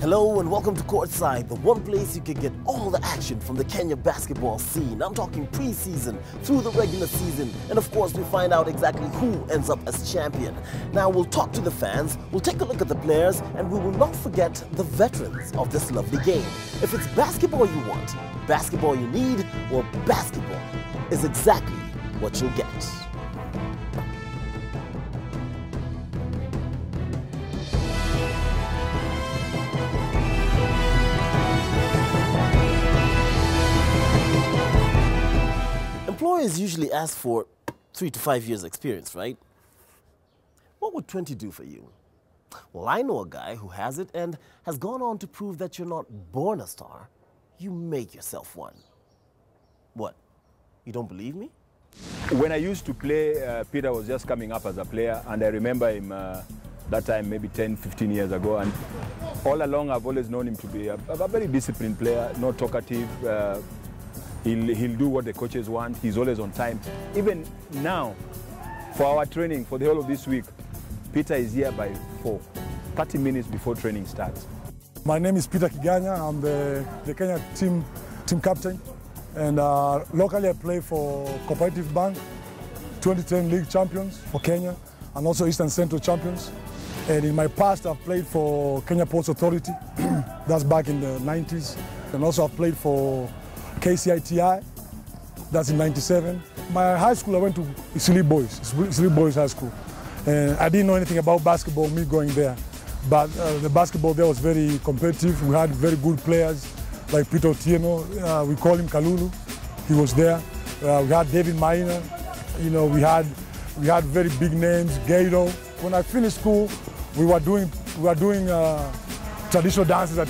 Hello and welcome to Courtside, the one place you can get all the action from the Kenya basketball scene. I'm talking pre-season, through the regular season, and of course we find out exactly who ends up as champion. Now we'll talk to the fans, we'll take a look at the players, and we will not forget the veterans of this lovely game. If it's basketball you want, basketball you need, well, basketball is exactly what you'll get. Employers usually ask for 3 to 5 years experience, right? What would 20 do for you? Well, I know a guy who has it and has gone on to prove that you're not born a star, you make yourself one. What? You don't believe me? When I used to play, Peter was just coming up as a player, and I remember him that time maybe 10, 15 years ago, and all along I've always known him to be a very disciplined player, not talkative. He'll do what the coaches want. He's always on time. Even now, for our training, for the whole of this week, Peter is here by 30 minutes before training starts. My name is Peter Kiganya. I'm the Kenya team captain. And locally I play for Cooperative Bank, 2010 league champions for Kenya, and also Eastern Central champions. And in my past, I've played for Kenya Ports Authority. That's back in the 90s. And also I've played for KCITI, that's in 97. My high school, I went to Isili Boys High School. And I didn't know anything about basketball, me going there. But the basketball there was very competitive. We had very good players like Peter Otieno, we call him Kalulu, he was there. We had David Maina, you know, we had very big names, Gato. When I finished school, we were doing traditional dances at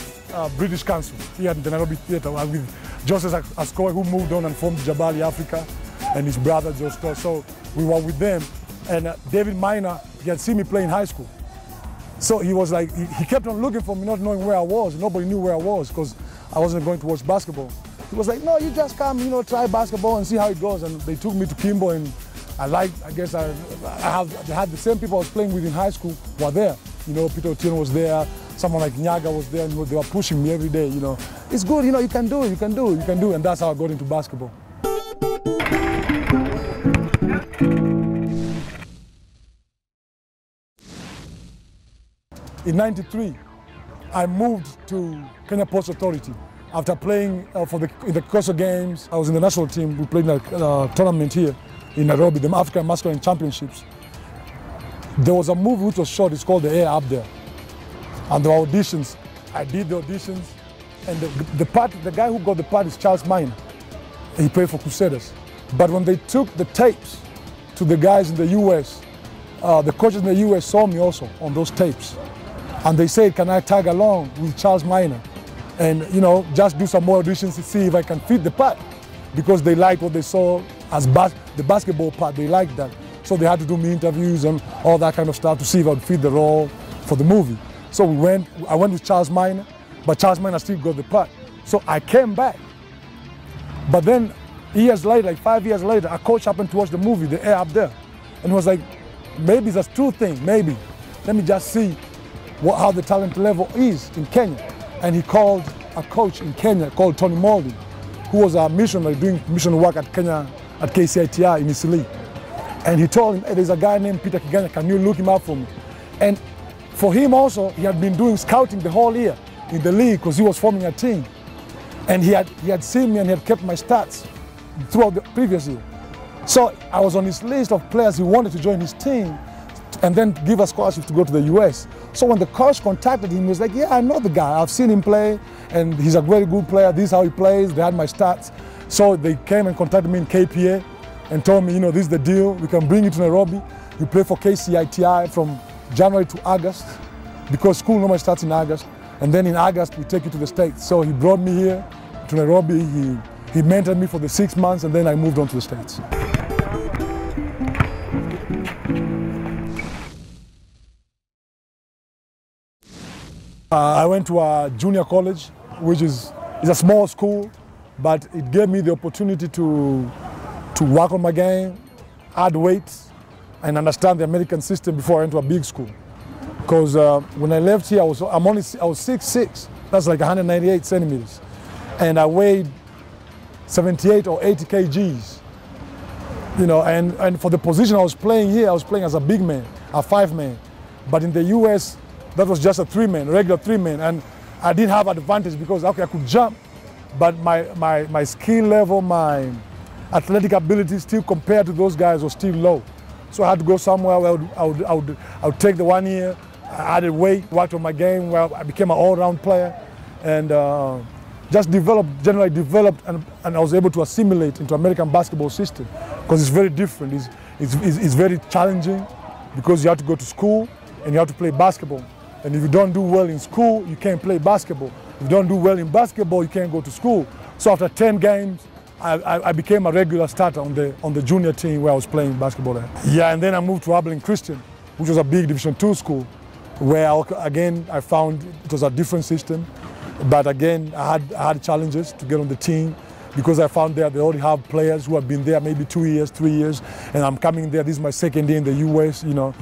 British Council here at the Nairobi Theatre with Joseph Askoy, who moved on and formed Jabali Africa, and his brother Josto. So we were with them, and David Maina, he had seen me play in high school. So he was like, he kept on looking for me, not knowing where I was. Nobody knew where I was because I wasn't going to watch basketball. He was like, no, you just come, you know, try basketball and see how it goes. And they took me to Kimbo, and I had the same people I was playing with in high school were there. You know, Peter Otieno was there, someone like Nyaga was there, and they were pushing me every day, you know. It's good, you know, you can do it, and that's how I got into basketball. In '93, I moved to Kenya Ports Authority. After playing in the Coastal Games, I was in the national team. We played in a tournament here in Nairobi, the African Masculine Championships. There was a movie which was shot, it's called The Air Up There. And the auditions, I did the auditions, and the guy who got the part is Charles Minor. He played for Crusaders. But when they took the tapes to the guys in the US, the coaches in the US saw me also on those tapes. And they said, can I tag along with Charles Minor? And, you know, just do some more auditions to see if I can fit the part. Because they liked what they saw as the basketball part, they liked that. So they had to do me interviews and all that kind of stuff to see if I would fit the role for the movie. So I went with Charles Minor, but Charles Minor still got the part. So I came back. But then years later, like 5 years later, a coach happened to watch the movie, The Air Up There, and was like, maybe it's a true thing, maybe. Let me just see how the talent level is in Kenya. And he called a coach in Kenya called Tony Moldy, who was a missionary doing mission work at Kenya, at KCITI in Isili. And he told him, hey, there's a guy named Peter Kiganya, can you look him up for me? And for him also, he had been doing scouting the whole year in the league because he was forming a team. And he had seen me and he had kept my stats throughout the previous year. So I was on his list of players who wanted to join his team and then give us scholarship to go to the US. So when the coach contacted him, he was like, yeah, I know the guy. I've seen him play, and he's a very good player. This is how he plays. They had my stats. So they came and contacted me in KPA and told me, you know, this is the deal. We can bring you to Nairobi. You play for KCITI from January to August, because school normally starts in August. And then in August, we take you to the States. So he brought me here to Nairobi. He mentored me for the 6 months, and then I moved on to the States. I went to a junior college, which is a small school, but it gave me the opportunity to work on my game, add weight, and understand the American system before I went to a big school. Because when I left here, I was 6'6". That's like 198 centimeters. And I weighed 78 or 80 kgs. You know, and for the position I was playing here, I was playing as a big man, a 5-man. But in the US, that was just a 3-man, regular 3-man. And I didn't have advantage because, okay, I could jump, but my skill level, my athletic ability still compared to those guys was still low. So I had to go somewhere where I would take the 1 year, I added weight, worked on my game, where I became an all-round player, and just generally developed, and I was able to assimilate into American basketball system because it's very different. It's very challenging because you have to go to school and you have to play basketball. And if you don't do well in school, you can't play basketball. If you don't do well in basketball, you can't go to school. So after 10 games, I became a regular starter on the junior team where I was playing basketball at. Yeah, and then I moved to Abilene Christian, which was a big Division II school, where again I found it was a different system. But again, I had challenges to get on the team because I found there they already have players who have been there maybe 2 years, 3 years, and I'm coming there. This is my second year in the US, you know.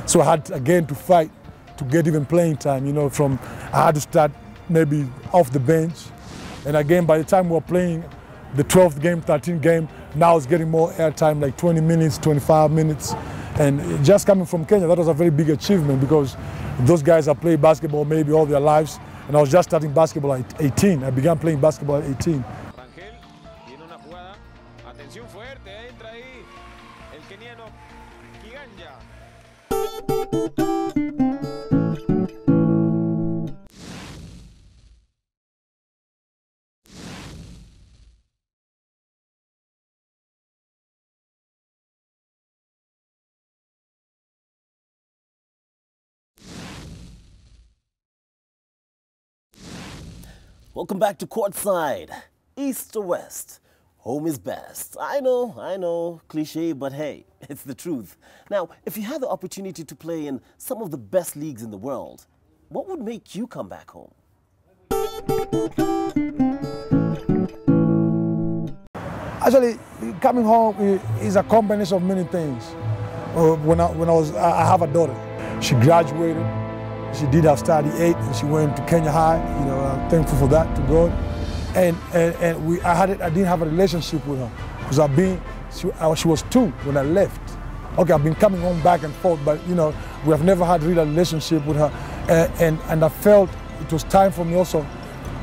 So I had again to fight to get even playing time, you know. I had to start maybe off the bench, and again by the time we were playing the 12th game, 13th game, now it's getting more airtime, like 20 minutes, 25 minutes. And just coming from Kenya, that was a very big achievement because those guys have played basketball maybe all their lives. And I was just starting basketball at 18. I began playing basketball at 18. Welcome back to Courtside. East or West, home is best. I know, cliche, but hey, it's the truth. Now, if you had the opportunity to play in some of the best leagues in the world, what would make you come back home? Actually, coming home is a combination of many things. I have a daughter. She graduated. She did her study 8 and she went to Kenya High. You know, I'm thankful for that to God. And I didn't have a relationship with her because she was 2 when I left. Okay, I've been coming home back and forth, but you know, we have never had a real relationship with her. And I felt it was time for me also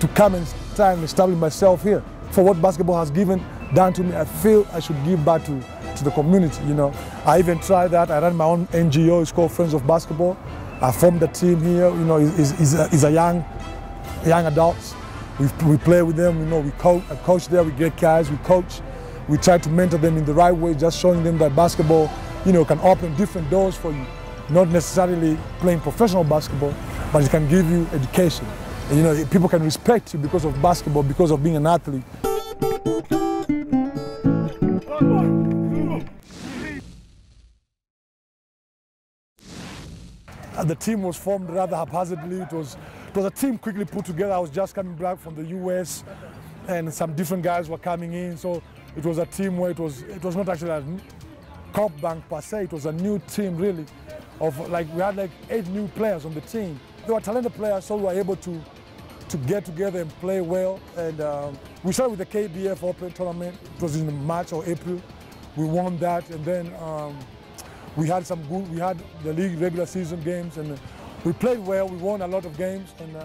to come and try and establish myself here. For what basketball has done to me, I feel I should give back to the community. You know, I even tried that. I ran my own NGO. It's called Friends of Basketball. I formed a team here. You know, it's a young adults. We play with them. You know, I coach there. We get guys. We coach. We try to mentor them in the right way, just showing them that basketball, you know, can open different doors for you. Not necessarily playing professional basketball, but it can give you education. And, you know, people can respect you because of basketball, because of being an athlete. The team was formed rather haphazardly. It was a team quickly put together. I was just coming back from the US, and some different guys were coming in. So it was a team where it was not actually a cop bank per se. It was a new team really. We had like 8 new players on the team. They were talented players, so we were able to get together and play well. And we started with the KBF Open tournament. It was in March or April. We won that, and then we had the league regular season games, and we played well. We won a lot of games, and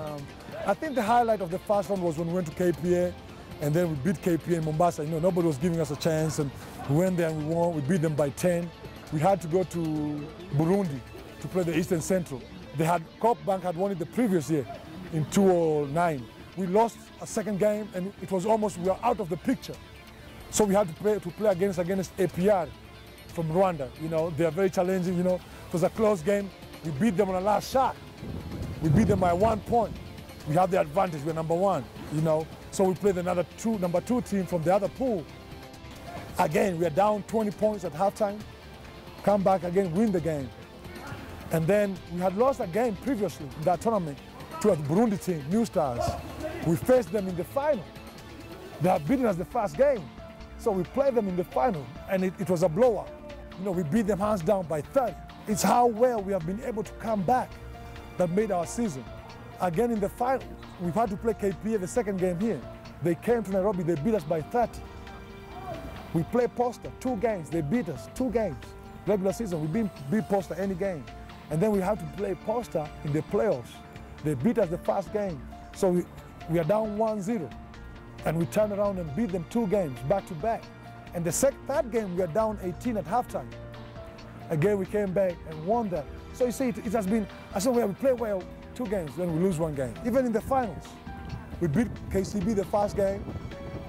I think the highlight of the first one was when we went to KPA, and then we beat KPA in Mombasa. You know, nobody was giving us a chance, and we went there and we won. We beat them by 10. We had to go to Burundi to play the Eastern Central. Coop Bank had won it the previous year in 2009. We lost a second game, and it was almost we were out of the picture. So we had to play against APR from Rwanda. You know, they are very challenging. You know, it was a close game. We beat them on the last shot. We beat them by 1 point. We have the advantage. We're number 1. You know, so we played number 2 team from the other pool. Again, we are down 20 points at halftime. Come back again, win the game. And then we had lost a game previously in that tournament to a Burundi team, New Stars. We faced them in the final. They had beaten us the first game. So we played them in the final, and it was a blowout. You know, we beat them hands down by 30. It's how well we have been able to come back that made our season. Again, in the final, we've had to play KPA the second game here. They came to Nairobi, they beat us by 30. We played Posta 2 games, they beat us 2 games. Regular season, we didn't beat Posta any game. And then we had to play Posta in the playoffs. They beat us the first game. So we are down 1-0. And we turned around and beat them 2 games back to back. And the third game, we are down 18 at halftime. Again, we came back and won that. So you see, it has been, I said, we play well 2 games, then we lose 1 game. Even in the finals, we beat KCB the first game.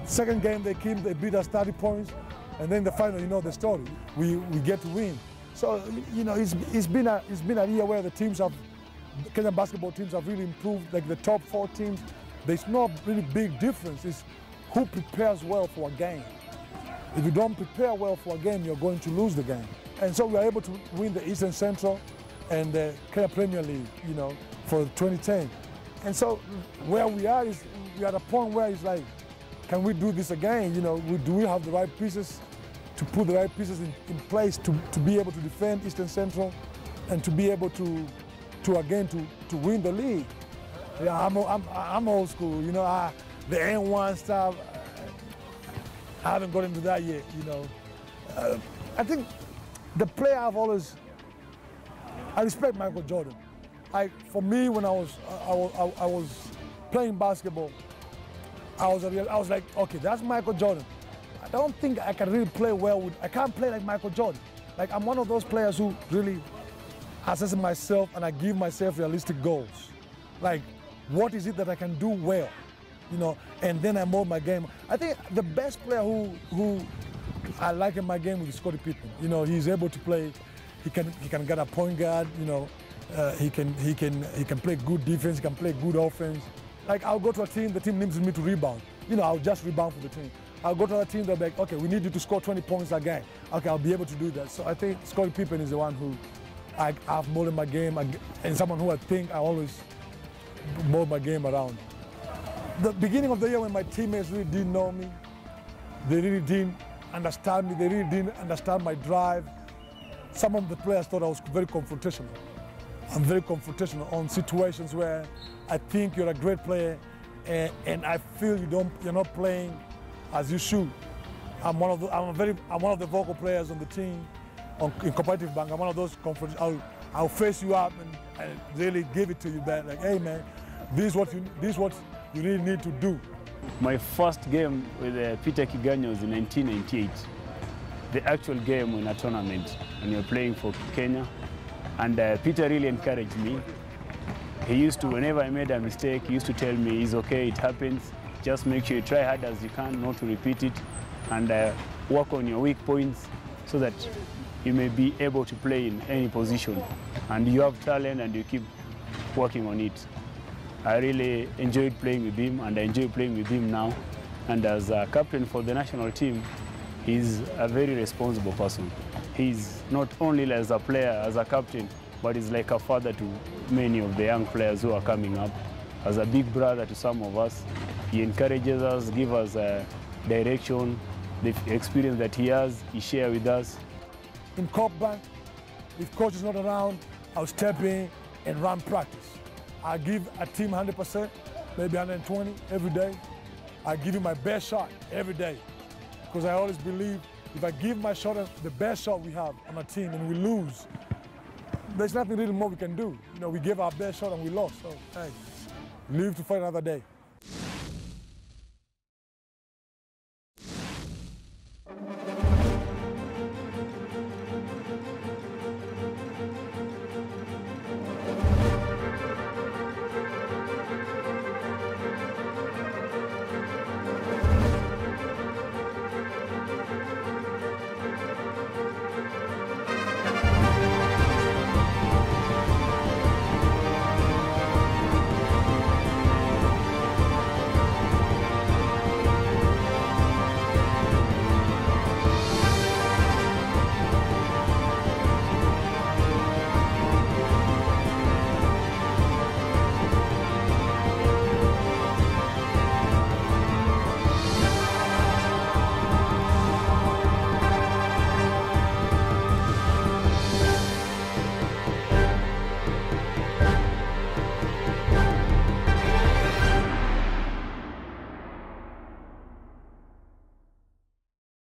Second game, they came, they beat us 30 points. And then the final, you know the story. We get to win. So, you know, it's been a year where the teams have, Kenyan basketball teams have really improved, like the top 4 teams. There's no really big difference. It's who prepares well for a game. If you don't prepare well for a game, you're going to lose the game. And so we are able to win the Eastern Central and the Kenya Premier League, you know, for 2010. And so where we are is, we're at a point where it's like, can we do this again? You know, do we have the right pieces to put the right pieces in place to be able to defend Eastern Central and to be able to win the league? Yeah, I'm old school, you know, the N1 stuff, I haven't got into that yet, you know. I think the player I respect Michael Jordan. For me, when I was playing basketball, I was like, okay, that's Michael Jordan. I don't think I can really play well with, I can't play like Michael Jordan. Like, I'm one of those players who really assess myself and I give myself realistic goals. Like, what is it that I can do well? You know, and then I mold my game. I think the best player who I like in my game is Scottie Pippen. You know, he's able to play, he can get a point guard, you know, he can play good defense, he can play good offense. Like, I'll go to a team, the team needs me to rebound. You know, I'll just rebound for the team. I'll go to a team, they'll be like, okay, we need you to score 20 points a game. Okay, I'll be able to do that. So I think Scottie Pippen is the one who I've molded my game, and someone who I think I always mold my game around. The beginning of the year when my teammates really didn't know me, they really didn't understand me, they really didn't understand my drive. Some of the players thought I was very confrontational. I'm very confrontational on situations where I think you're a great player and I feel you're not playing as you should. I'm one of the vocal players on the team in competitive bank. I'm one of those I'll face you up and really give it to you back. Like, hey man, this is what you really need to do. My first game with Peter Kiganyo was in 1998. The actual game in a tournament, and you're playing for Kenya. And Peter really encouraged me. He used to, whenever I made a mistake, he used to tell me, it's okay, it happens. Just make sure you try hard as you can not to repeat it, and work on your weak points so that you may be able to play in any position. And you have talent and you keep working on it. I really enjoyed playing with him, and I enjoy playing with him now. And as a captain for the national team, he's a very responsible person. He's not only as a player, as a captain, but he's like a father to many of the young players who are coming up. As a big brother to some of us, he encourages us, gives us direction, the experience that he has, he shares with us. In Corp Bank, if coach is not around, I'll step in and run practice. I give a team 100%, maybe 120 every day. I give you my best shot every day. Because I always believe if I give my shot, the best shot we have on a team, and we lose, there's nothing really more we can do. You know, we gave our best shot and we lost. So, hey, live to fight another day.